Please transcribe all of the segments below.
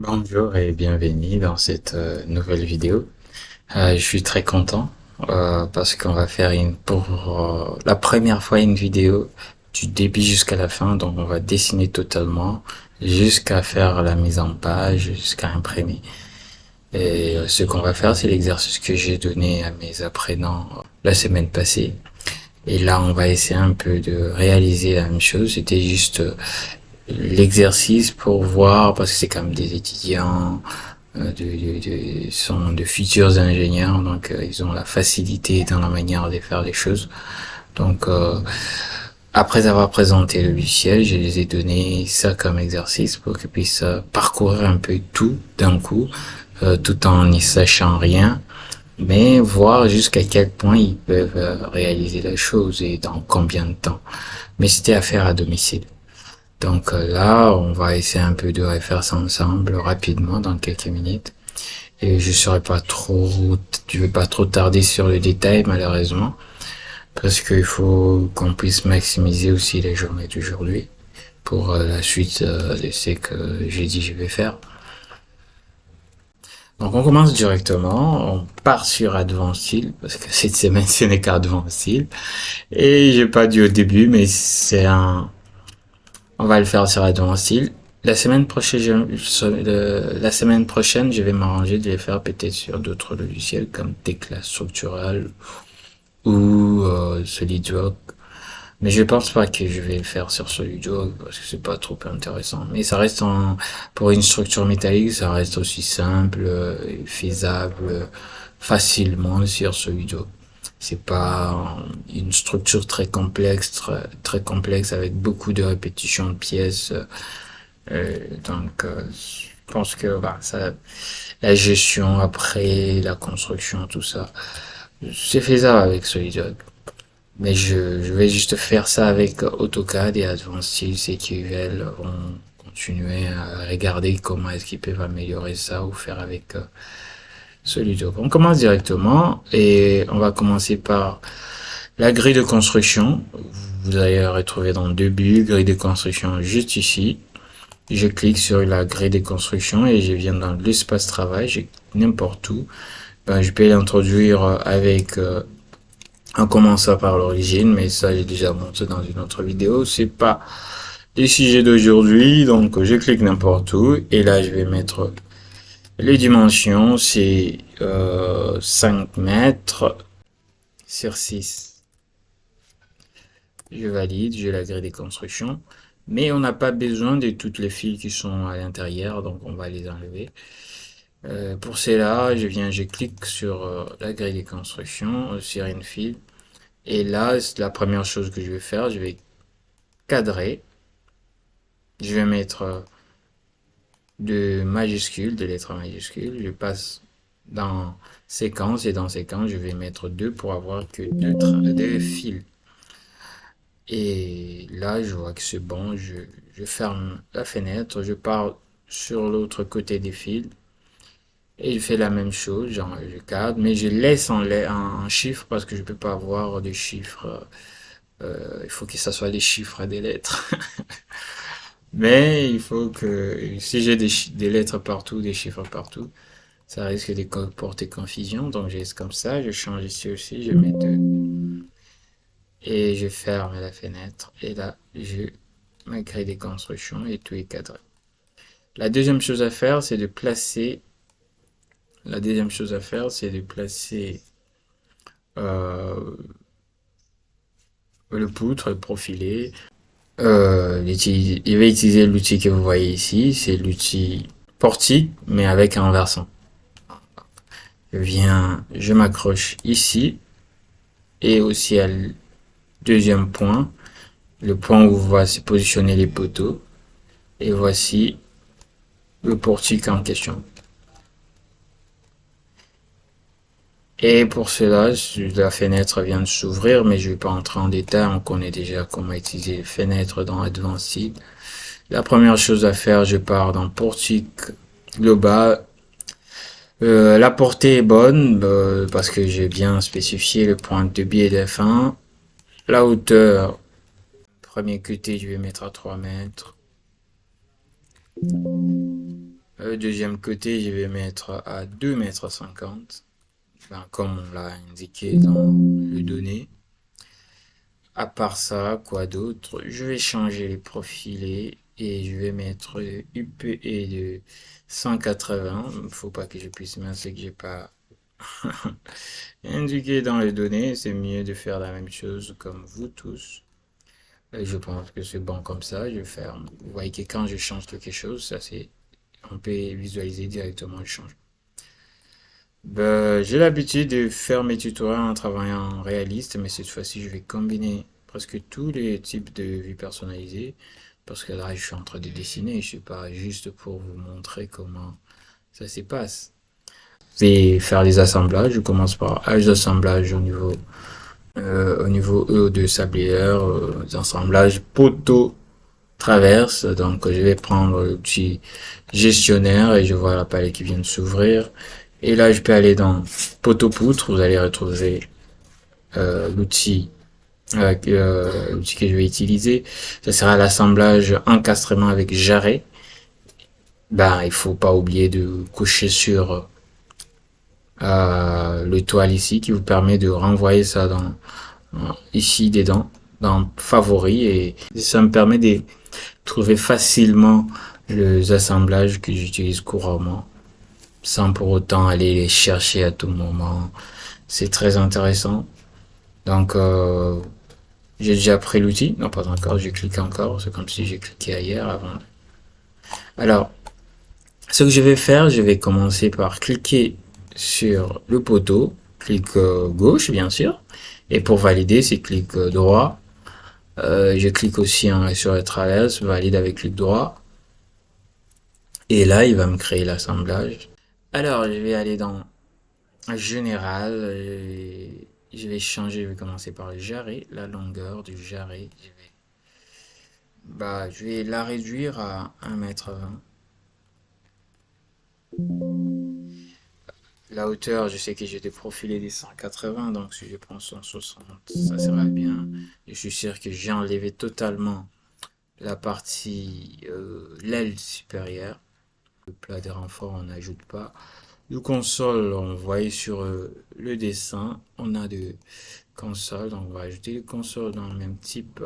Bonjour et bienvenue dans cette nouvelle vidéo. Je suis très content parce qu'on va faire pour la première fois une vidéo du début jusqu'à la fin. Donc on va dessiner totalement jusqu'à faire la mise en page, jusqu'à imprimer. Et ce qu'on va faire, c'est l'exercice que j'ai donné à mes apprenants la semaine passée. Et là, on va essayer un peu de réaliser la même chose. C'était juste l'exercice pour voir, parce que c'est quand même des étudiants, sont de futurs ingénieurs, donc ils ont la facilité dans la manière de faire les choses. Donc, après avoir présenté le logiciel, je les ai donné ça comme exercice pour qu'ils puissent parcourir un peu tout d'un coup, tout en n'y sachant rien, mais voir jusqu'à quel point ils peuvent réaliser la chose et dans combien de temps. Mais c'était à faire à domicile. Donc là, on va essayer un peu de refaire ça ensemble rapidement dans quelques minutes. Et je vais pas trop tarder sur le détail malheureusement, parce qu'il faut qu'on puisse maximiser aussi les journées d'aujourd'hui pour la suite de ce que j'ai dit je vais faire. Donc on commence directement, on part sur Advanced parce que cette semaine ce n'est qu'Advanced. Et j'ai pas dit au début, mais on va le faire sur Advanced. La semaine prochaine, je vais m'arranger de les faire peut-être sur d'autres logiciels comme Tecla Structural ou SolidWorks. Mais je pense pas que je vais le faire sur SolidWorks parce que c'est pas trop intéressant. Mais pour une structure métallique, ça reste aussi simple, faisable facilement sur SolidWorks. C'est pas une structure très complexe avec beaucoup de répétitions de pièces. Je pense que la gestion après la construction, tout ça, c'est faisable avec SolidWorks. Mais je vais juste faire ça avec AutoCAD et Advanced Style, qui vont continuer à regarder comment est-ce qu'ils peuvent améliorer ça ou faire avec SolidWorks. On commence directement et on va commencer par la grille de construction. Vous allez retrouver dans deux bulles, grille de construction juste ici. Je clique sur la grille de construction et je viens dans l'espace travail, n'importe où. Je peux l'introduire en commençant par l'origine, mais ça j'ai déjà montré dans une autre vidéo. C'est pas les sujets d'aujourd'hui, donc je clique n'importe où et là je vais mettre les dimensions, c'est 5 mètres sur 6. Je valide, j'ai la grille des constructions, mais on n'a pas besoin de toutes les fils qui sont à l'intérieur, donc on va les enlever. Pour cela, je clique sur la grille des constructions, sur une file, et là, la première chose que je vais faire, je vais cadrer, je vais mettre de lettres majuscules, je passe dans séquence, et dans séquence, je vais mettre deux pour avoir que deux fils. Et là, je vois que c'est bon, je ferme la fenêtre, je pars sur l'autre côté des fils et je fais la même chose, genre je cadre, mais je laisse en chiffres parce que je peux pas avoir des chiffres. Il faut que ça soit des chiffres à des lettres. Mais il faut que si j'ai des lettres partout, des chiffres partout, ça risque de porter confusion. Donc je laisse comme ça, je change ici aussi, je mets deux et je ferme la fenêtre. Et là, je crée des constructions et tout est cadré. La deuxième chose à faire, c'est de placer. La deuxième chose à faire, c'est de placer euh, le poutre, le profilé. Il va utiliser l'outil que vous voyez ici, c'est l'outil portique, mais avec un versant. Je m'accroche ici et aussi à le deuxième point, le point où va se positionner les poteaux. Et voici le portique en question. Et pour cela, la fenêtre vient de s'ouvrir, mais je ne vais pas entrer en détail. On connaît déjà comment utiliser les fenêtres dans Advanced. La première chose à faire, je pars dans portique global. La portée est bonne parce que j'ai bien spécifié le point de biais et F1. La hauteur, premier côté, je vais mettre à 3 mètres. Le deuxième côté, je vais mettre à 2,50 m, ben, comme on l'a indiqué dans le donné. À part ça, quoi d'autre? Je vais changer les profilés et je vais mettre UPE de 180. Faut pas que je puisse mettre ce que j'ai pas indiqué dans les données. C'est mieux de faire la même chose comme vous tous. Et je pense que c'est bon comme ça. Je ferme. Vous voyez que quand je change quelque chose, ça c'est, on peut visualiser directement le changement. Ben, j'ai l'habitude de faire mes tutoriels en travaillant en réaliste, mais cette fois-ci, je vais combiner presque tous les types de vues personnalisées, parce que là, je suis en train de dessiner, je suis pas juste pour vous montrer comment ça se passe. Je vais faire les assemblages, je commence par les assemblages au niveau E de sablière, assemblage poteau traverse, donc je vais prendre le petit gestionnaire et je vois la palette qui vient de s'ouvrir. Et là, je peux aller dans poteau poutre, vous allez retrouver l'outil l'outil que je vais utiliser. Ça sera l'assemblage encastrement avec jarret. Ben, il faut pas oublier de coucher sur le toile ici qui vous permet de renvoyer ça dans ici dedans, dans favoris, et ça me permet de trouver facilement les assemblages que j'utilise couramment sans pour autant aller les chercher à tout moment. C'est très intéressant. Donc, j'ai déjà pris l'outil. Non, pas encore. J'ai cliqué encore. C'est comme si j'ai cliqué ailleurs avant. Alors, ce que je vais faire, je vais commencer par cliquer sur le poteau. Clic gauche, bien sûr. Et pour valider, c'est clic droit. Je clique aussi sur la traverse, valide avec clic droit. Et là, il va me créer l'assemblage. Alors, je vais aller dans général. Je vais changer, je vais commencer par le jarret, la longueur du jarret. Je vais la réduire à 1,20 m. La hauteur, je sais que j'ai des profilés des 180, donc si je prends 160, ça sera bien. Je suis sûr que j'ai enlevé totalement la partie, l'aile supérieure. Le plat des renforts, on n'ajoute pas. Le console, on voit sur le dessin, on a de console, donc on va ajouter le console dans le même type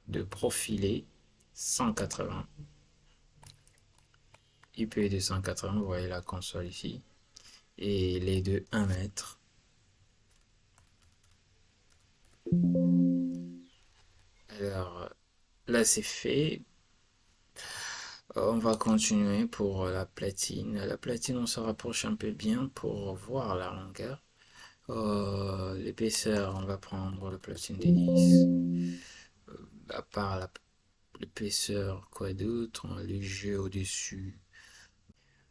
de profilé, 180. IP de 180, vous voyez la console ici. Et les deux 1 mètre. Alors là c'est fait. On va continuer pour la platine. La platine, on se rapproche un peu bien pour voir la longueur. L'épaisseur, on va prendre la platine des 10. À part l'épaisseur, quoi d'autre? Le jeu au-dessus.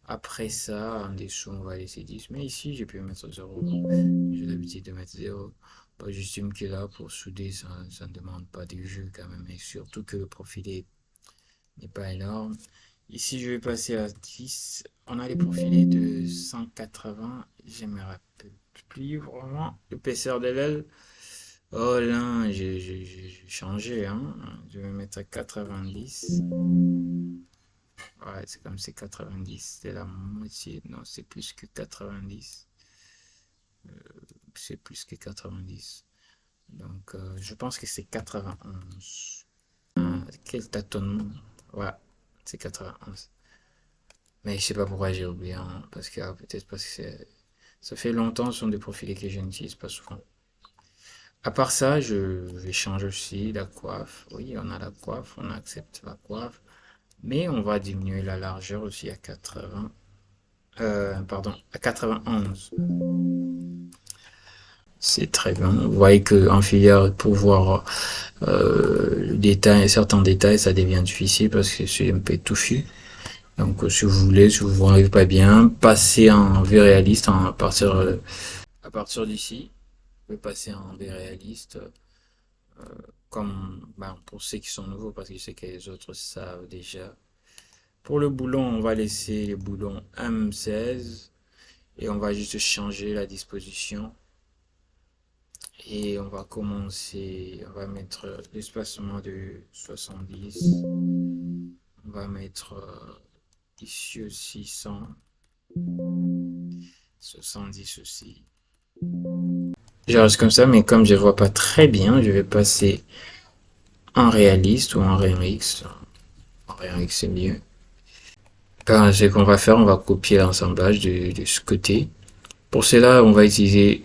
Après ça, en dessous, on va laisser 10. Mais ici, j'ai pu mettre 0. J'ai l'habitude de mettre 0. J'estime que là, pour souder, ça ne demande pas de jeu quand même. Et surtout que le profilé n'est pas énorme. Ici, je vais passer à 10. On a les profilés de 180. Je me rappelle plus vraiment l'épaisseur de l'aile. Oh là, j'ai changé, hein. Je vais mettre à 90. Ouais, c'est comme c'est 90. C'est la moitié. Non, c'est plus que 90. C'est plus que 90. Donc, je pense que c'est 91. Quel tâtonnement. Ouais, c'est 91. Mais je sais pas pourquoi j'ai oublié, hein, parce que peut-être parce que ça fait longtemps, ce sont des profilés que je n'utilise pas souvent. À part ça, je vais changer aussi la coiffe. Oui, on a la coiffe, on accepte la coiffe, mais on va diminuer la largeur aussi à 80. Pardon, à 91. C'est très bien. Vous voyez que en filière, pour voir le détail, certains détails, ça devient difficile parce que c'est un peu touffu. Donc, si vous voulez, si vous n'arrivez pas bien, passez en vue réaliste à partir d'ici. Vous pouvez passer en vue réaliste, comme pour ceux qui sont nouveaux, parce que je sais que les autres savent déjà. Pour le boulon, on va laisser le boulon M16 et on va juste changer la disposition. Et on va commencer, on va mettre l'espacement de 70. On va mettre Ici aussi 100. 70 aussi. Je reste comme ça, mais comme je vois pas très bien, je vais passer en réaliste ou en RMX. En RMX c'est mieux. Ben, ce qu'on va faire, on va copier l'assemblage de ce côté. Pour cela, on va utiliser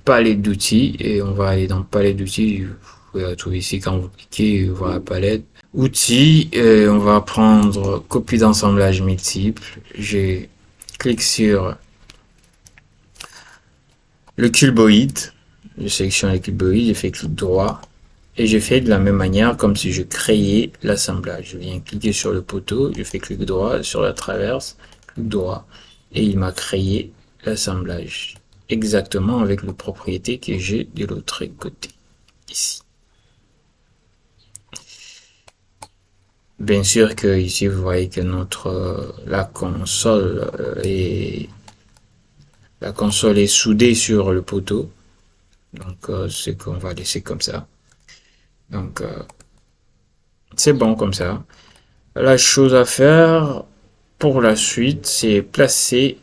palette d'outils et on va aller dans palette d'outils. Vous pouvez la trouver ici quand vous cliquez, voir la palette. Outils, on va prendre copie d'assemblage multiple. Je clique sur le cuboïde. Je sélectionne le cuboïde, je fais clic droit et je fais de la même manière comme si je créais l'assemblage. Je viens cliquer sur le poteau, je fais clic droit sur la traverse, clic droit et il m'a créé l'assemblage exactement avec les propriétés que j'ai de l'autre côté ici. Bien sûr que ici vous voyez que notre la console est soudée sur le poteau, donc c'est qu'on va laisser comme ça. Donc c'est bon comme ça. La chose à faire pour la suite, c'est placer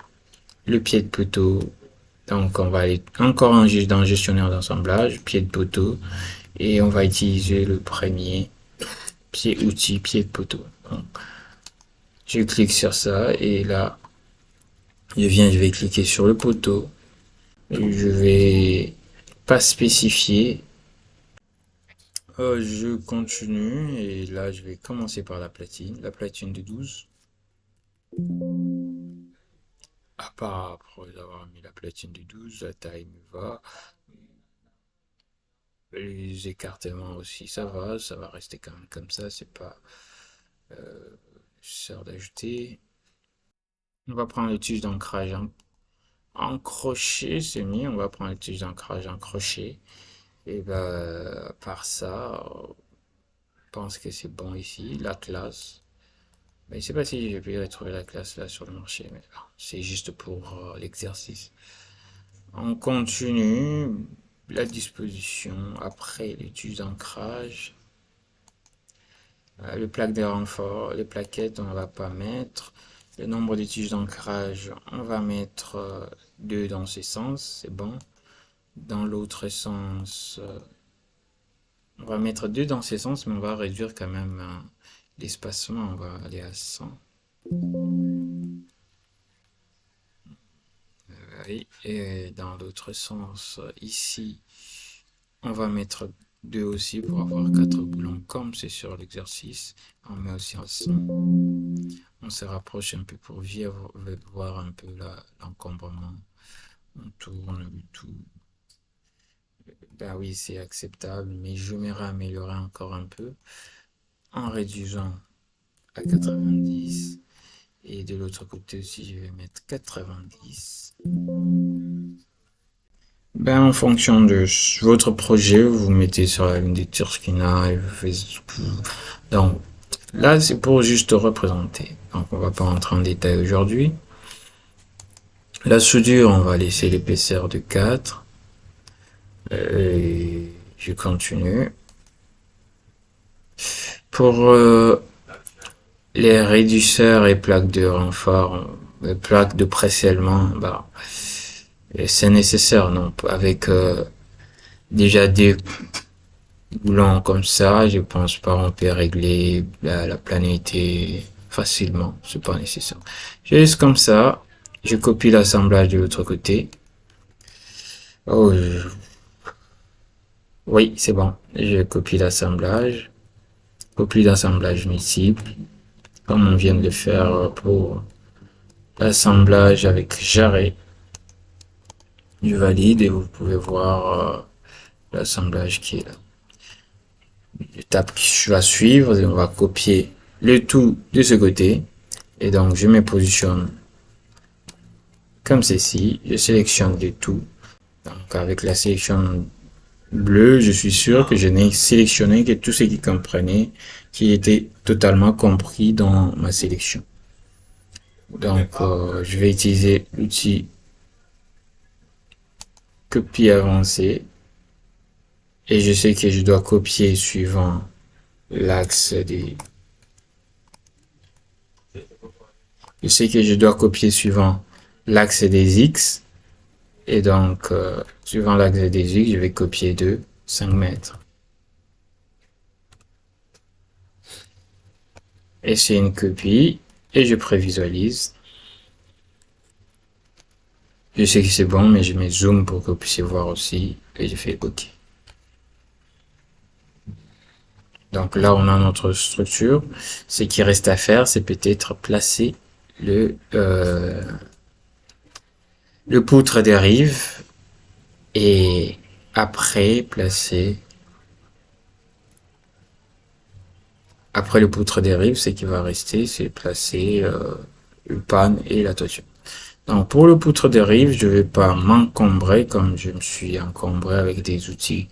le pied de poteau. Donc on va aller encore dans gestionnaire d'assemblage, pied de poteau, et on va utiliser le premier pied outil, pied de poteau. Donc, je clique sur ça et là, je vais cliquer sur le poteau. Je vais pas spécifier. Je continue et là, je vais commencer par la platine de 12. À part après avoir mis la platine de 12, la taille me va. Les écartements aussi, ça va rester quand même comme ça, c'est pas sert d'ajouter. On va prendre le tige d'ancrage en crochet, c'est mieux, on va prendre le tige d'ancrage en crochet. Et ben, à part ça, je pense que c'est bon ici, la classe. Mais je sais pas si je vais retrouver la classe là sur le marché, mais c'est juste pour l'exercice. On continue la disposition après l'étude d'ancrage. Le plaque de renfort, les plaquettes, on va pas mettre. Le nombre de tiges d'ancrage, on va mettre 2 dans ce sens, c'est bon. Dans l'autre sens, on va mettre 2 dans ce sens, mais on va réduire quand même l'espacement, on va aller à 100. Oui, et dans l'autre sens, ici, on va mettre 2 aussi pour avoir 4 boulons comme c'est sur l'exercice. On met aussi en 100. On se rapproche un peu pour voir un peu l'encombrement. On tourne le tout. Ben oui, c'est acceptable, mais j'aimerais améliorer encore un peu en réduisant à 90. Et de l'autre côté aussi, je vais mettre 90. Ben, en fonction de votre projet, vous mettez sur la ligne des Turskina et vous faites tout. Donc, là, c'est pour juste représenter. Donc, on va pas rentrer en détail aujourd'hui. La soudure, on va laisser l'épaisseur de 4. Et je continue. Pour les réducteurs et plaques de renfort, les plaques de presellement, bah, c'est nécessaire, non? Avec déjà des boulons comme ça, je pense pas on peut régler la planète facilement. C'est pas nécessaire. Je laisse comme ça. Je copie l'assemblage de l'autre côté. Oh, oui, c'est bon. Je copie l'assemblage. Copie d'assemblage multiple. Comme on vient de le faire pour l'assemblage avec jarret. Je valide et vous pouvez voir l'assemblage qui est là. L'étape qui va suivre, on va copier le tout de ce côté. Et donc, je me positionne comme ceci. Je sélectionne le tout. Donc, avec la sélection bleue, je suis sûr que je n'ai sélectionné que tout ce qui comprenait, qui était totalement compris dans ma sélection. Donc, je vais utiliser l'outil copie avancée. Et je sais que je dois copier suivant l'axe des Je sais que je dois copier suivant l'axe des X. Et donc, suivant l'axe des X, je vais copier de 5 mètres. Et c'est une copie. Et je prévisualise. Je sais que c'est bon, mais je mets zoom pour que vous puissiez voir aussi. Et je fais OK. Donc là, on a notre structure. Ce qui reste à faire, c'est peut-être placer le poutre des rives et après après le poutre des rives, ce qui va rester, c'est placer le pan et la toiture. Donc pour le poutre des rives, je vais pas m'encombrer comme je me suis encombré avec des outils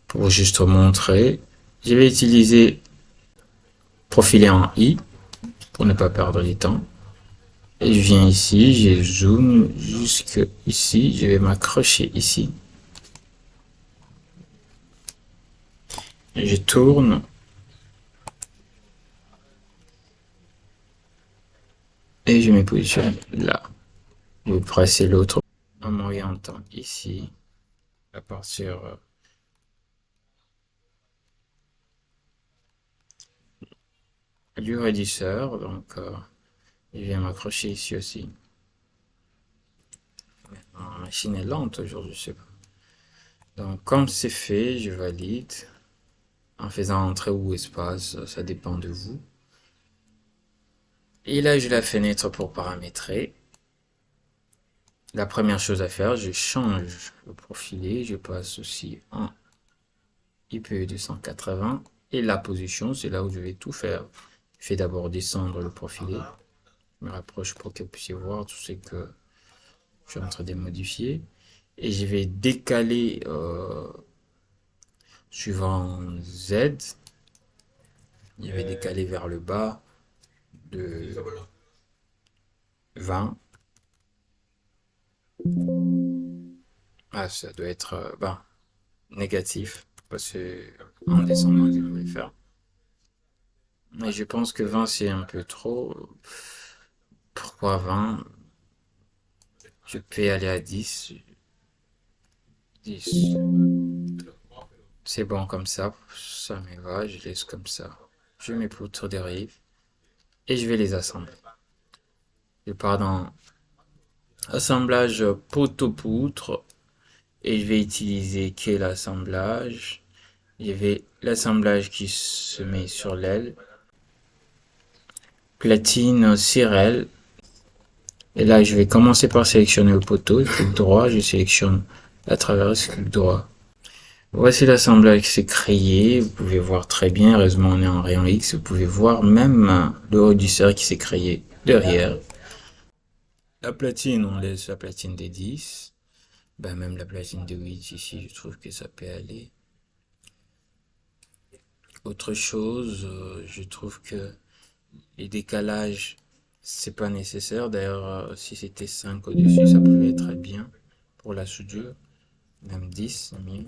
pour juste montrer. Je vais utiliser profiler en I pour ne pas perdre du temps. Et je viens ici, je zoome jusque ici, je vais m'accrocher ici. Et je tourne. Et je me positionne là. Je vais presser l'autre en m'orientant ici à partir du raidisseur. Donc, je viens m'accrocher ici aussi. La machine est lente aujourd'hui, je sais pas. Donc, comme c'est fait, je valide en faisant entrée ou espace, ça dépend de vous. Et là, j'ai la fenêtre pour paramétrer. La première chose à faire, je change le profilé, je passe aussi en IPE 280 et la position, c'est là où je vais tout faire. Je fais d'abord descendre le profilé, je me rapproche pour que vous puissiez voir tout ce que je suis en train de modifier et je vais décaler suivant Z, je vais décaler vers le bas de 20. Ah, ça doit être négatif parce que en descendant, je vais faire. Mais je pense que 20 c'est un peu trop. Pourquoi 20? Je peux aller à 10. 10. C'est bon comme ça me va, je laisse comme ça. Je mets poutres des rives et je vais les assembler. Je pars dans assemblage poteau-poutre et je vais utiliser quel assemblage? Je vais l'assemblage qui se met sur l'aile. Platine Cyrel. Et là, je vais commencer par sélectionner le poteau. Clic droit, je sélectionne la traverse, clic droit. Voici l'assemblage qui s'est créé. Vous pouvez voir très bien. Heureusement, on est en rayon X. Vous pouvez voir même le haut du cercle qui s'est créé derrière. La platine, on laisse la platine des 10. Ben, même la platine de 8 ici, je trouve que ça peut aller. Autre chose, je trouve que les décalages, c'est pas nécessaire. D'ailleurs, si c'était 5 au-dessus, ça pouvait être bien pour la soudure. Même 10, c'est mieux.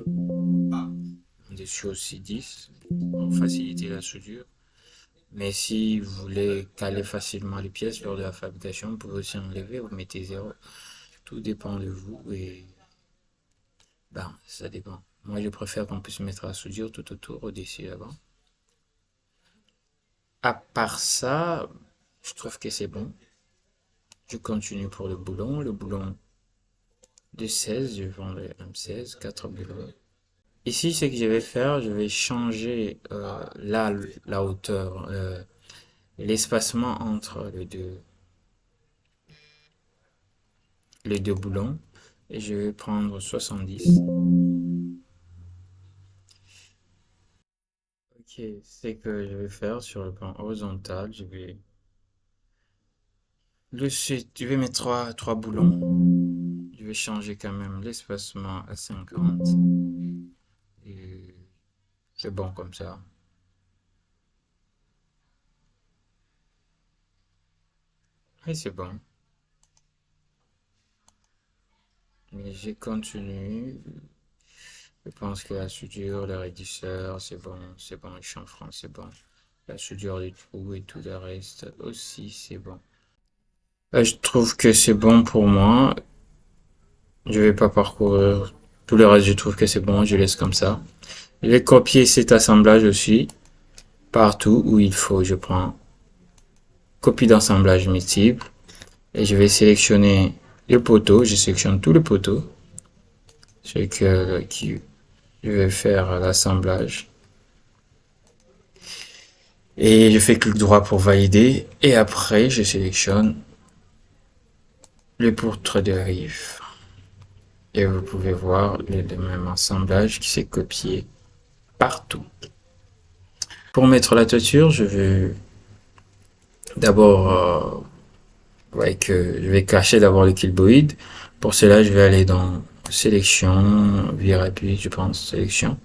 Dessus aussi 10 pour faciliter la soudure. Mais si vous voulez caler facilement les pièces lors de la fabrication, vous pouvez aussi enlever, vous mettez 0. Tout dépend de vous et ça dépend. Moi, je préfère qu'on puisse mettre la soudure tout autour, au-dessus là-bas. À part ça, je trouve que c'est bon. Je continue pour le boulon. Le boulon de 16, je vends le M16, 4 boulons. Ici, ce que je vais faire, je vais changer là la hauteur, l'espacement entre les deux boulons. Et je vais prendre 70. Ok, c'est que je vais faire sur le plan horizontal, je vais mettre trois boulons. Je vais changer quand même l'espacement à 50. Et c'est bon comme ça. Et c'est bon. Mais je continue. Je pense que la soudure, le raidisseur, c'est bon, le chanfrein, c'est bon. La soudure du trou et tout le reste aussi, c'est bon. Je trouve que c'est bon pour moi. Je vais pas parcourir tout le reste, je trouve que c'est bon, je laisse comme ça. Je vais copier cet assemblage aussi, partout où il faut. Je prends copie d'assemblage multiple et je vais sélectionner le poteau. Je sélectionne tout le poteau. C'est que qui je vais faire l'assemblage. Et je fais clic droit pour valider. Et après, je sélectionne le poutre de rive. Et vous pouvez voir le même assemblage qui s'est copié partout. Pour mettre la toiture, je vais d'abord, je vais cacher d'abord le cuboïde. Pour cela, je vais aller dans sélection, vie rapide, je pense, sélection.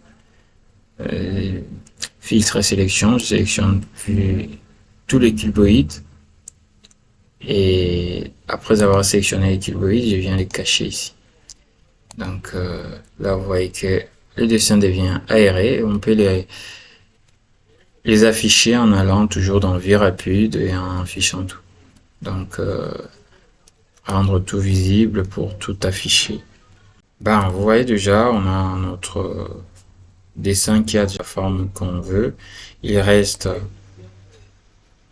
Euh, Filtre et sélection, je sélectionne tous les cuboïdes. Et après avoir sélectionné les cuboïdes, je viens les cacher ici. Donc là, vous voyez que le dessin devient aéré. On peut les afficher en allant toujours dans vie rapide et en affichant tout. Donc rendre tout visible pour tout afficher. Ben, vous voyez déjà, on a notre dessin qui a la forme qu'on veut. Il reste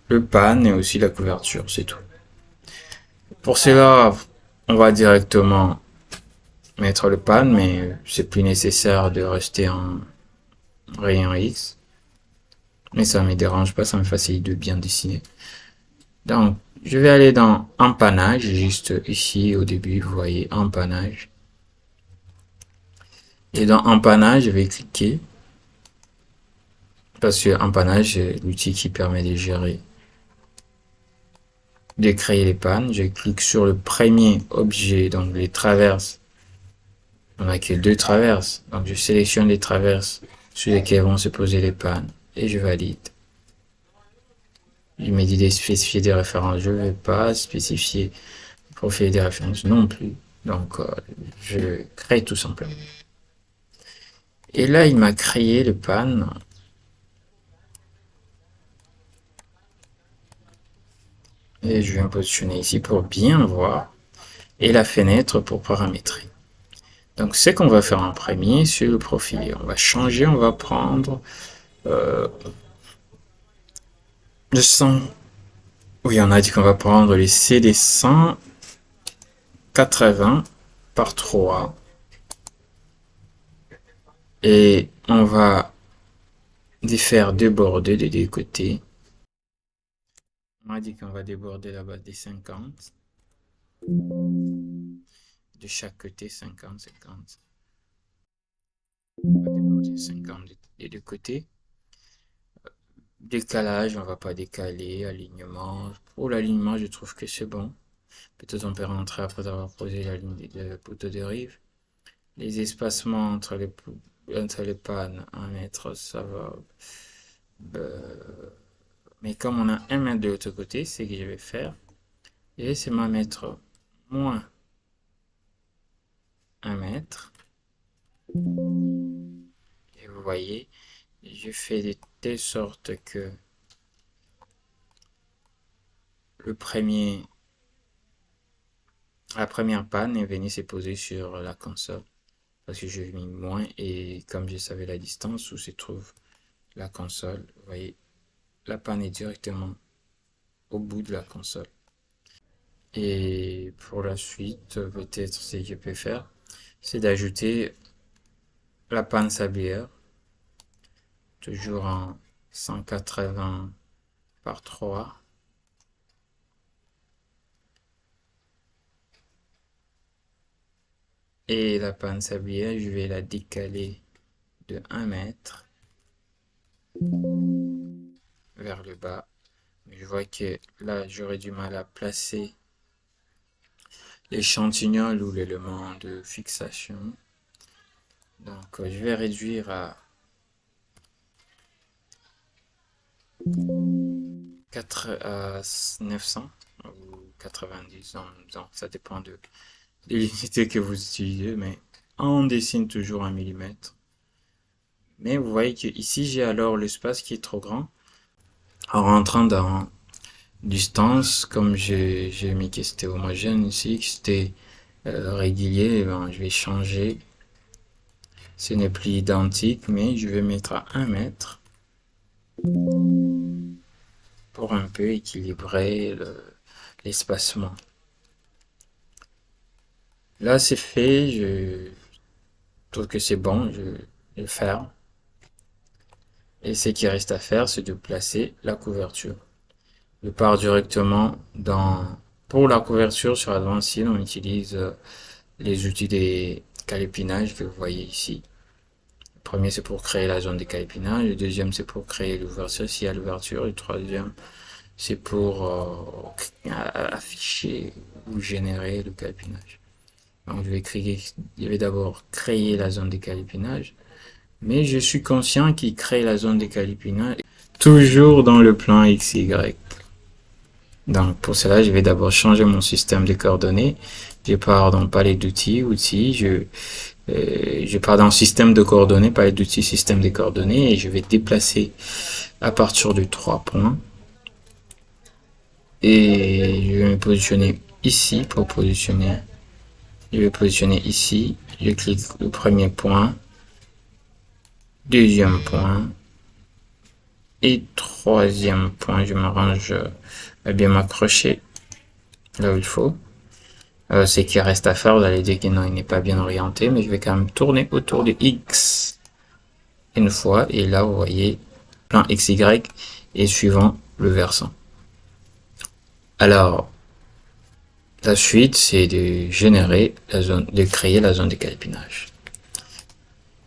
le pan et aussi la couverture, c'est tout. Pour cela, on va directement mettre le pan, mais c'est plus nécessaire de rester en rayon X. Mais ça me dérange pas, ça me facilite de bien dessiner. Donc, je vais aller dans empannage, juste ici au début, vous voyez empannage. Et dans empannage, je vais cliquer parce que empannage, c'est l'outil qui permet de gérer, de créer les pannes. Je clique sur le premier objet, donc les traverses. On a que deux traverses, donc je sélectionne les traverses sur lesquelles vont se poser les pannes et je valide. Il m'a dit de spécifier des références, je ne vais pas spécifier profil des références non plus. Donc je crée tout simplement. Et là, il m'a créé le pan. Et je vais me positionner ici pour bien voir. Et la fenêtre pour paramétrer. Donc, ce qu'on va faire en premier sur le profil, on va changer, on va prendre le 100. Oui, on a dit qu'on va prendre les CD 180 par 3. Et on va défaire déborder des deux côtés. On a dit qu'on va déborder la base des 50. De chaque côté, 50, 50. On va déborder 50 des deux côtés. Décalage, on va pas décaler. Alignement. Pour l'alignement, je trouve que c'est bon. Peut-être on peut rentrer après avoir posé la ligne de poteau de rive. Les espacements entre les pannes, 1 mètre, ça va. Mais comme on a 1 mètre de l'autre côté, c'est ce que je vais faire. Et c'est ma mettre moins 1 mètre. Et vous voyez, je fais de telle sorte que la première panne est venue se poser sur la console. Parce que j'ai mis moins et comme je savais la distance où se trouve la console, vous voyez, la panne est directement au bout de la console. Et pour la suite, peut-être ce que je peux faire, c'est d'ajouter la panne sablière, toujours en 180 par 3. Et la panne sablière, je vais la décaler de 1 mètre vers le bas. Mais je vois que là, j'aurais du mal à placer l'échantillon ou l'élément de fixation. Donc, je vais réduire à 900 ou 90. Donc, ça dépend de l'unité que vous utilisez, mais on dessine toujours 1 mm. Mais vous voyez que ici j'ai alors l'espace qui est trop grand. En rentrant dans distance, comme j'ai mis que c'était homogène ici, que c'était régulier, eh ben, je vais changer. Ce n'est plus identique, mais je vais mettre à 1 mètre pour un peu équilibrer l'espacement. Là, c'est fait, je trouve que c'est bon, je ferme. Et ce qui reste à faire, c'est de placer la couverture. Je pars directement pour la couverture sur Advanced, on utilise les outils des calépinages que vous voyez ici. Le premier, c'est pour créer la zone des calépinages. Le deuxième, c'est pour créer l'ouverture, s'il y a l'ouverture. Le troisième, c'est pour afficher ou générer le calépinage. Donc, je vais d'abord créer la zone des calépinages. Mais je suis conscient qu'il crée la zone des calépinages toujours dans le plan XY. Donc, pour cela, je vais d'abord changer mon système de coordonnées. Je pars dans palette d'outils, je pars dans système de coordonnées, palette d'outils, système de coordonnées, et je vais déplacer à partir de 3 points. Et je vais me positionner ici pour positionner. Je vais positionner ici. Je clique le premier point, deuxième point, et troisième point. Je m'arrange à bien m'accrocher là où il faut. Ce qui reste à faire, vous allez dire que non, il n'est pas bien orienté, mais je vais quand même tourner autour de X une fois, et là vous voyez plan XY et suivant le versant. Alors, la suite, c'est de générer de créer la zone de calépinage.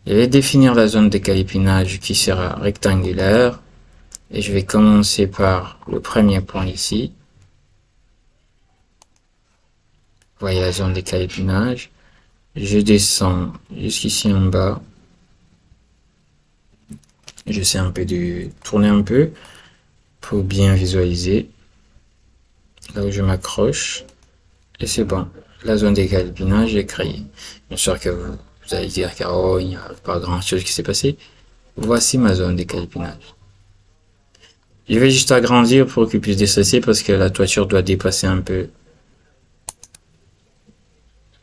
Je vais définir la zone de calépinage qui sera rectangulaire, et je vais commencer par le premier point ici. Vous voyez la zone de calépinage. Je descends jusqu'ici en bas. J'essaie un peu de tourner un peu pour bien visualiser là où je m'accroche. Et c'est bon. La zone de calépinage est créée. Bien sûr que vous allez dire qu'il n'y a pas grand chose qui s'est passé. Voici ma zone de calépinage. Je vais juste agrandir pour qu'il puisse déstresser parce que la toiture doit dépasser un peu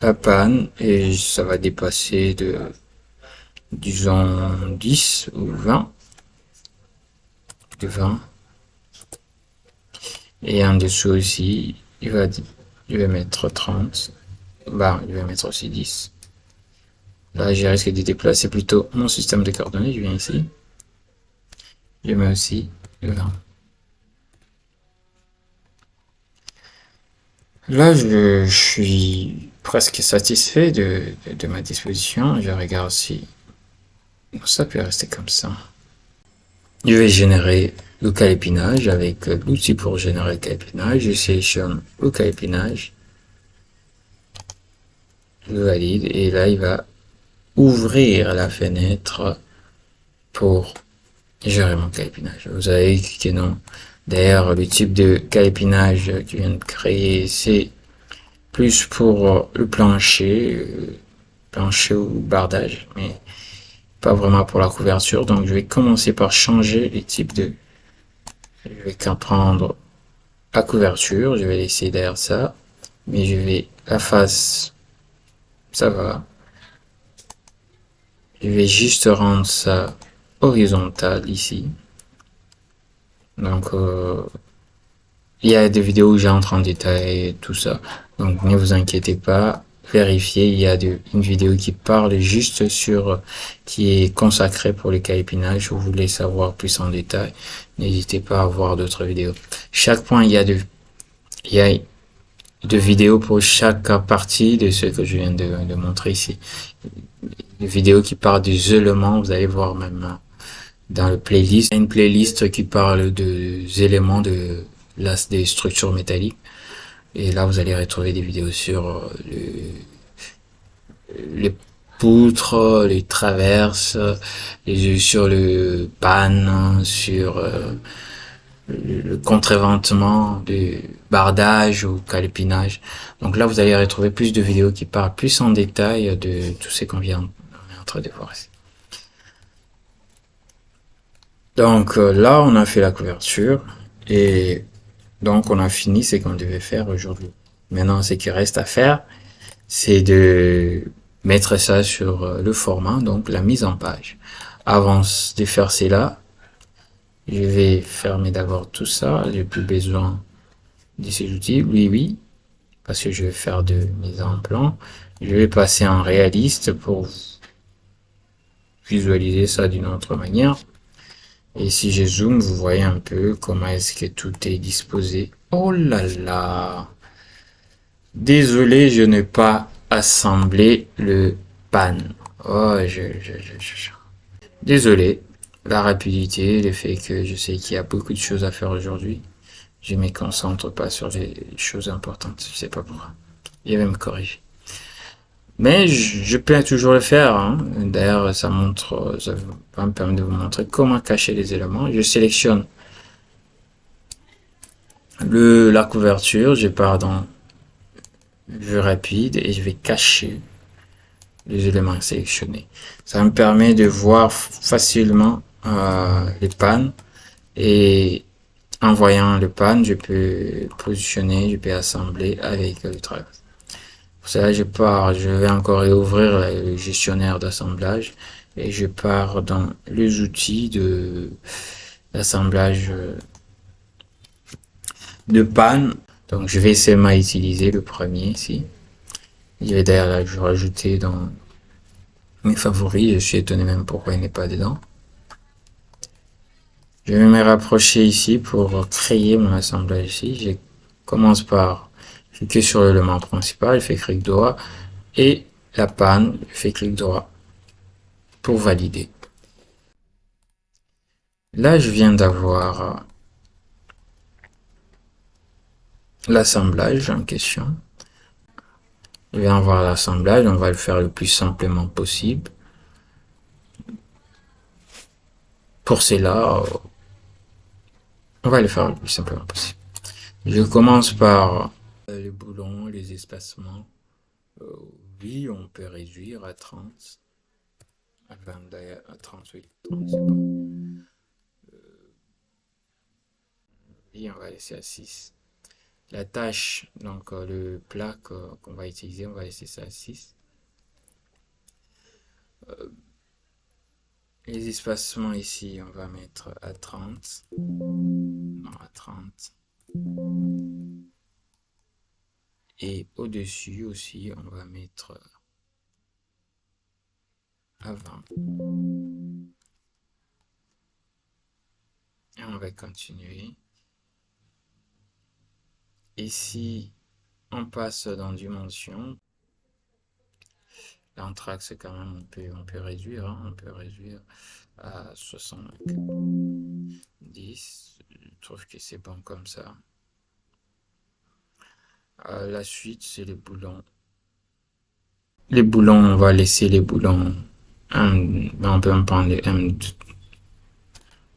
la panne et ça va dépasser de, disons, 10 ou 20. De 20. Et en dessous aussi, je vais mettre 30. Bah, je vais mettre aussi 10. Là, je risque de déplacer plutôt mon système de coordonnées. Je viens ici. Je mets aussi 20. Là, je suis presque satisfait de ma disposition. Je regarde si ça peut rester comme ça. Je vais générer le calépinage avec l'outil pour générer le calépinage. Je sélectionne le calépinage. Je valide et là, il va ouvrir la fenêtre pour gérer mon calépinage. Vous avez cliqué non. D'ailleurs, le type de calépinage que je viens de créer, c'est plus pour le plancher ou bardage, mais pas vraiment pour la couverture. Donc, je vais commencer par changer les types de... Je vais qu'à prendre la couverture, je vais laisser derrière ça, mais je vais la face, ça va. Je vais juste rendre ça horizontal ici. Donc, il y a des vidéos où j'entre en détail tout ça. Donc, ne vous inquiétez pas. Vérifiez. Il y a une vidéo qui parle juste qui est consacrée pour le calépinage. Vous voulez savoir plus en détail. N'hésitez pas à voir d'autres vidéos. Chaque point, il y a de vidéos pour chaque partie de ce que je viens de montrer ici. Des vidéos qui parlent des éléments. Vous allez voir même dans le playlist, il y a une playlist qui parle des éléments des structures métalliques. Et là, vous allez retrouver des vidéos sur les poutres, les traverses, sur le panne, sur le contreventement, du bardage ou calépinage. Donc là, vous allez retrouver plus de vidéos qui parlent plus en détail de tout ce qu'on vient en train de voir ici. Donc là, on a fait la couverture et Donc on a fini ce qu'on devait faire aujourd'hui. Maintenant, ce qui reste à faire, c'est de mettre ça sur le format, donc la mise en page. Avant de faire cela, je vais fermer d'abord tout ça. J'ai plus besoin de ces outils. Oui, oui, parce que je vais faire de mise en plan. Je vais passer en réaliste pour visualiser ça d'une autre manière. Et si je zoome, vous voyez un peu comment est-ce que tout est disposé. Oh là là! Désolé, je n'ai pas assemblé le pan. Oh, Désolé. La rapidité, le fait que je sais qu'il y a beaucoup de choses à faire aujourd'hui. Je me concentre pas sur les choses importantes. Je sais pas pourquoi. Il va me corriger. Mais je peux toujours le faire, hein. D'ailleurs, ça va me permettre de vous montrer comment cacher les éléments. Je sélectionne la couverture, je pars dans vue rapide et je vais cacher les éléments sélectionnés. Ça me permet de voir facilement les pannes et en voyant le pan, je peux positionner, je peux assembler avec le traverse. Pour cela, je vais encore réouvrir le gestionnaire d'assemblage et je pars dans les outils d'assemblage de panne. Donc, je vais seulement utiliser le premier ici. Je vais d'ailleurs le rajouter dans mes favoris. Je suis étonné même pourquoi il n'est pas dedans. Je vais me rapprocher ici pour créer mon assemblage ici. Je commence par cliquer sur l'élément principal, je fais clic droit et la panne, je fais clic droit pour valider. Là, je viens d'avoir l'assemblage en question. Je viens d'avoir l'assemblage, on va le faire le plus simplement possible. Pour cela, on va le faire le plus simplement possible. Je commence par les boulons, les espacements. Oui, on peut réduire à 30. À 20 d'ailleurs, à 38, 30 c'est bon. Oui, on va laisser à 6. La tâche, donc le plat qu'on va utiliser, on va laisser ça à 6. Les espacements ici, on va mettre à 30. Non, à 30. Et au-dessus aussi, on va mettre à 20. Et on va continuer. Ici, on passe dans dimension. L'anthrax, quand même, on peut réduire. Hein, on peut réduire à 70. Je trouve que c'est bon comme ça. La suite, c'est les boulons. Les boulons, on va laisser les boulons. On peut en prendre les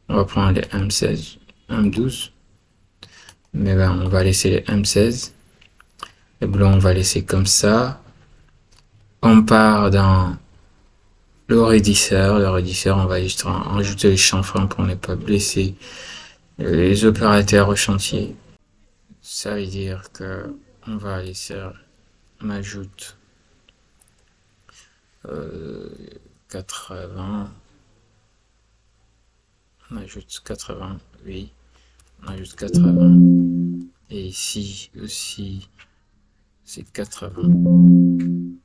on va prendre les M16, M12. Mais ben, on va laisser les M16. Les boulons, on va laisser comme ça. On part dans le raidisseur. Le raidisseur, on va juste rajouter les chanfreins pour ne pas blesser les opérateurs au chantier. Ça veut dire que on va laisser, on ajoute 80, on ajoute 80, oui, on ajoute 80, et ici aussi c'est 80,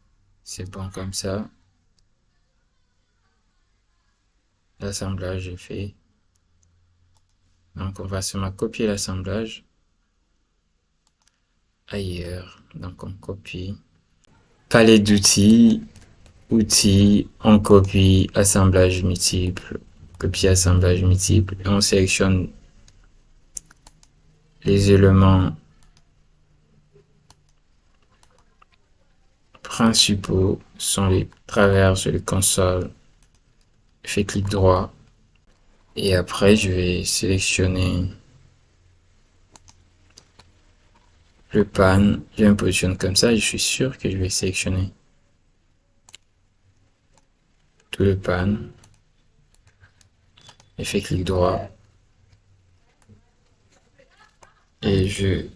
c'est bon comme ça, l'assemblage est fait, donc on va seulement copier l'assemblage ailleurs, donc on copie, palette d'outils, outils, on copie, assemblage multiple, copier assemblage multiple, et on sélectionne les éléments principaux sont les traverses, les consoles. Je fais clic droit et après je vais sélectionner le pan. Je me positionne comme ça et je suis sûr que je vais sélectionner tout le pan. Je fais clic droit. et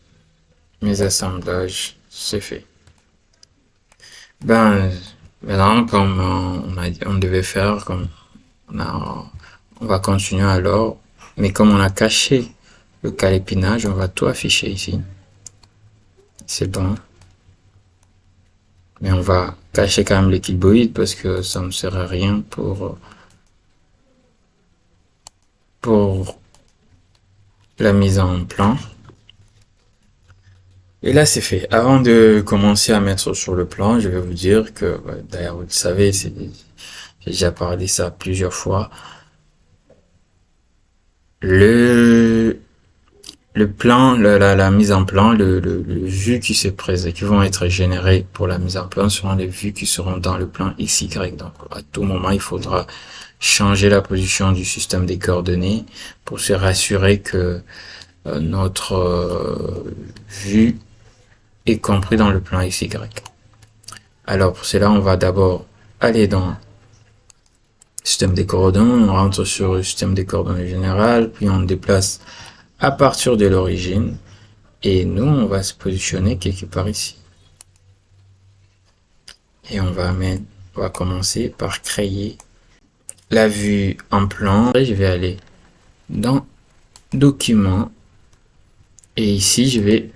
mes assemblages, c'est fait. Ben, maintenant, comme on devait faire, comme on a, on va continuer alors, mais comme on a caché le calépinage, on va tout afficher ici. C'est bon. Mais on va cacher quand même les cuboïdes parce que ça ne sert à rien pour la mise en plan. Et là, c'est fait. Avant de commencer à mettre sur le plan, je vais vous dire que, d'ailleurs, vous le savez, j'ai déjà parlé ça plusieurs fois. Le, le plan, la mise en plan, le vue qui se présente, qui vont être générés pour la mise en plan seront les vues qui seront dans le plan XY. Donc, à tout moment, il faudra changer la position du système des coordonnées pour se rassurer que notre vue est compris dans le plan XY. Alors, pour cela, on va d'abord aller dans système des coordonnées, on rentre sur le système des coordonnées général, puis on déplace à partir de l'origine, et nous, on va se positionner quelque part ici. Et on va commencer par créer la vue en plan. Je vais aller dans Document, et ici, je vais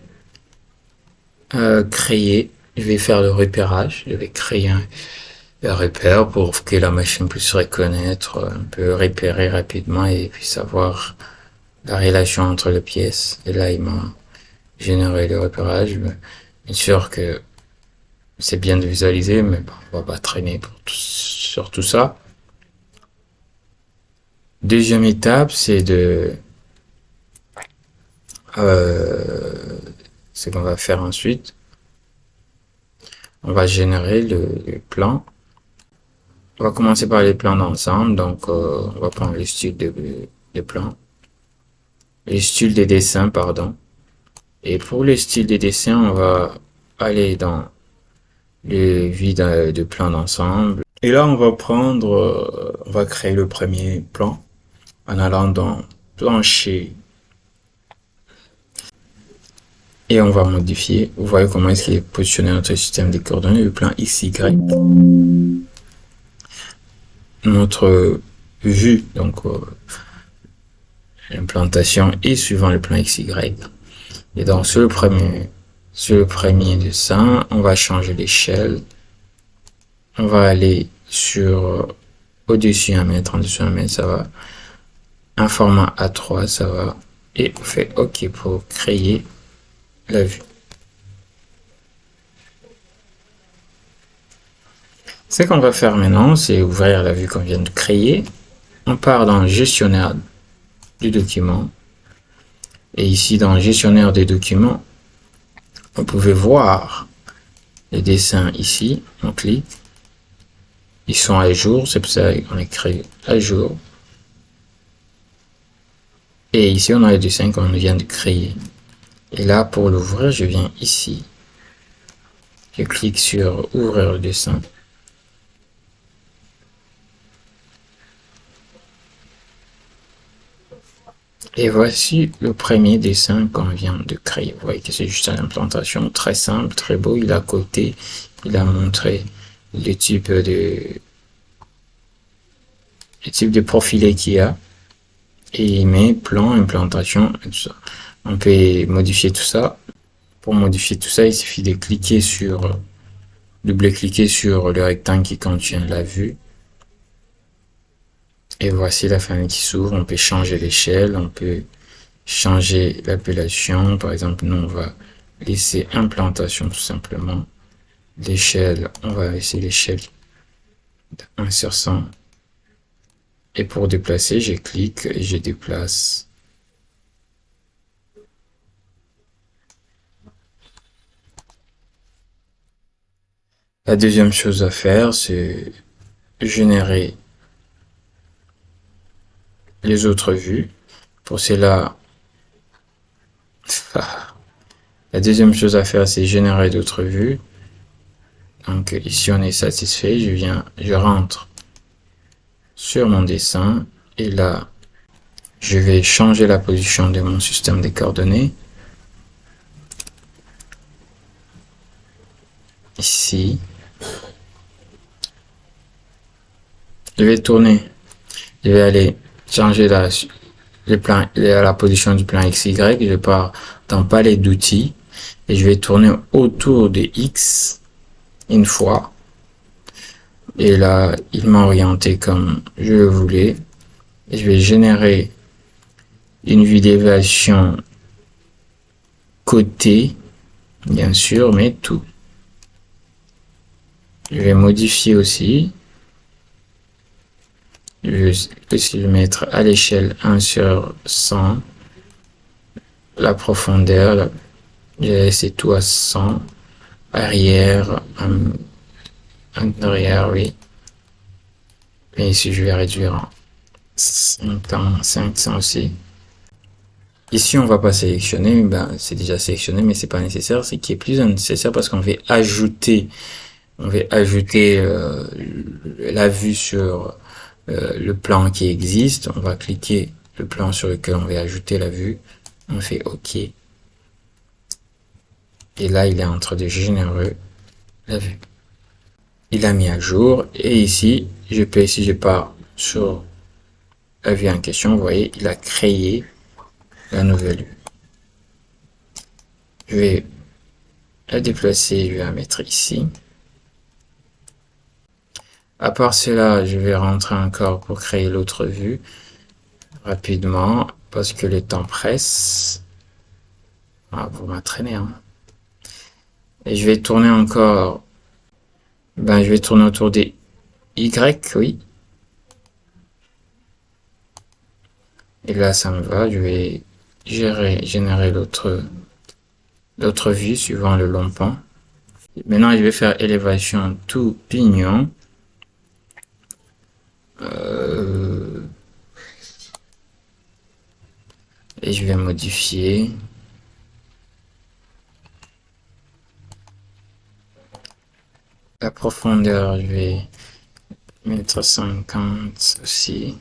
je vais faire le repérage, je vais créer un repère pour que la machine puisse reconnaître, un peu repérer rapidement et puis savoir la relation entre les pièces. Et là, il m'a généré le repérage. Bien sûr que c'est bien de visualiser, mais bon, on va pas traîner sur tout ça. Deuxième étape, c'est ce qu'on va faire ensuite. On va générer le plan. On va commencer par les plans d'ensemble. Donc, on va prendre le style de plan. Le style des dessins, pardon. Et pour le style des dessins, on va aller dans les vues de plan d'ensemble. Et là, on va créer le premier plan en allant dans plancher. Et on va modifier. Vous voyez comment est-ce qu'il est positionné notre système des coordonnées, le plan XY. Notre vue, donc l'implantation est suivant le plan XY. Et donc sur le premier dessin, on va changer l'échelle. On va aller sur au-dessus 1 mètre, en dessous 1 mètre, ça va. Un format A3, ça va. Et on fait OK pour créer la vue. Ce qu'on va faire maintenant, c'est ouvrir la vue qu'on vient de créer. On part dans le gestionnaire du document. Et ici, dans le gestionnaire des documents, vous pouvez voir les dessins ici. On clique. Ils sont à jour, c'est pour ça qu'on les crée à jour. Et ici, on a les dessins qu'on vient de créer. Et là, pour l'ouvrir, je viens ici. Je clique sur ouvrir le dessin. Et voici le premier dessin qu'on vient de créer. Vous voyez que c'est juste une implantation très simple, très beau. Il a coté, il a montré le type de profilé qu'il y a. Et il met plan, implantation et tout ça. On peut modifier tout ça. Pour modifier tout ça, il suffit de cliquer double-cliquer sur le rectangle qui contient la vue. Et voici la famille qui s'ouvre. On peut changer l'échelle, on peut changer l'appellation. Par exemple, nous, on va laisser implantation tout simplement. L'échelle, on va laisser l'échelle de 1 sur 100. Et pour déplacer, je clique et je déplace. La deuxième chose à faire, c'est générer les autres vues. Pour cela, la deuxième chose à faire, c'est générer d'autres vues. Donc ici, on est satisfait. Je rentre sur mon dessin et là, je vais changer la position de mon système des coordonnées. ici. Je vais tourner. Je vais aller changer la position du plan XY. Je pars dans palette d'outils et je vais tourner autour de X une fois. Et là, il m'a orienté comme je le voulais. Et je vais générer une vue d'évaluation côté, bien sûr, mais tout. Je vais modifier aussi. Je vais aussi le mettre à l'échelle 1/100. La profondeur, je vais laisser tout à 100. Arrière, arrière, oui. Et ici, je vais réduire à 500 aussi. Ici, on va pas sélectionner, ben, c'est déjà sélectionné, mais c'est pas nécessaire. Ce qui est plus nécessaire parce qu'on va ajouter, la vue sur le plan qui existe. On va cliquer le plan sur lequel on va ajouter la vue. On fait OK. Et là, il est en train de générer la vue. Il a mis à jour. Et ici, si je pars sur la vue en question, vous voyez, il a créé la nouvelle vue. Je vais la déplacer, je vais la mettre ici. À part cela, je vais rentrer encore pour créer l'autre vue rapidement parce que le temps presse. Ah, vous m'entraînez, hein. Et je vais tourner encore. Ben, je vais tourner autour des Y, oui. Et là, ça me va. Je vais générer l'autre vue suivant le long pan. Maintenant, je vais faire élévation tout pignon. Et je vais modifier. La profondeur, je vais mettre 50 aussi.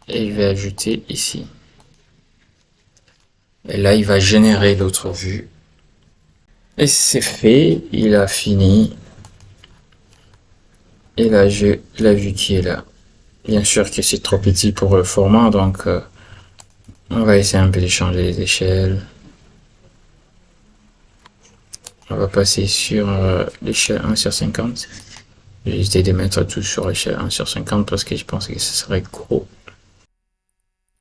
Et je vais ajouter ici. Et là, il va générer l'autre vue. Et c'est fait, il a fini. Et là, j'ai la vue qui est là. Bien sûr que c'est trop petit pour le format, donc on va essayer un peu de changer les échelles. On va passer sur l'échelle 1/50. J'ai essayé de mettre tout sur l'échelle 1/50 parce que je pense que ce serait gros.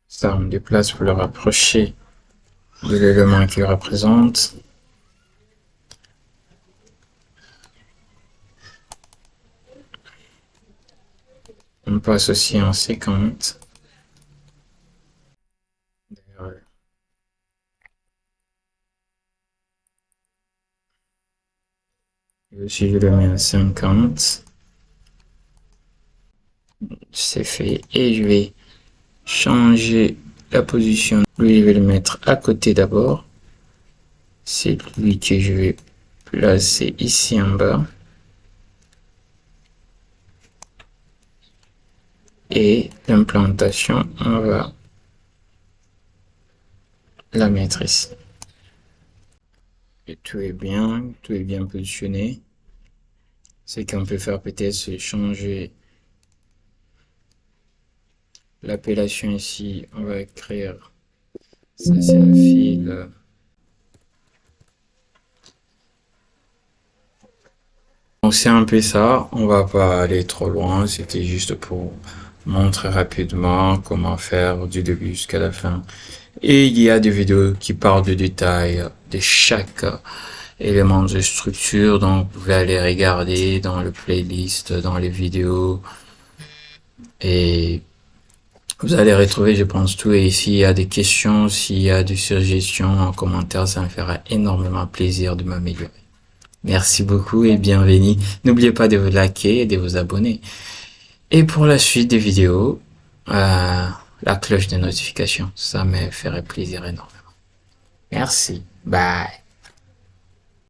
Ça, on déplace pour le rapprocher de l'élément qu'il représente. On passe aussi en 50. Si je le mets à 50, c'est fait. Et je vais changer la position. Lui, je vais le mettre à côté d'abord. C'est lui que je vais placer ici en bas. Et l'implantation, on va la mettre ici. Et tout est bien positionné. Ce qu'on peut faire peut-être, c'est changer l'appellation ici. On va écrire, ça c'est un fil. Donc c'est un peu ça, on va pas aller trop loin, c'était juste pour montrer rapidement comment faire du début jusqu'à la fin. Et il y a des vidéos qui parlent de détails de chaque élément de structure, donc vous pouvez aller regarder dans le playlist, dans les vidéos, et vous allez retrouver, je pense, tout. Et s'il y a des questions, s'il y a des suggestions en commentaire, ça me fera énormément plaisir de m'améliorer. Merci beaucoup et bienvenue. N'oubliez pas de vous liker et de vous abonner. Et pour la suite des vidéos, la cloche de notification, ça me ferait plaisir énormément. Merci. Bye.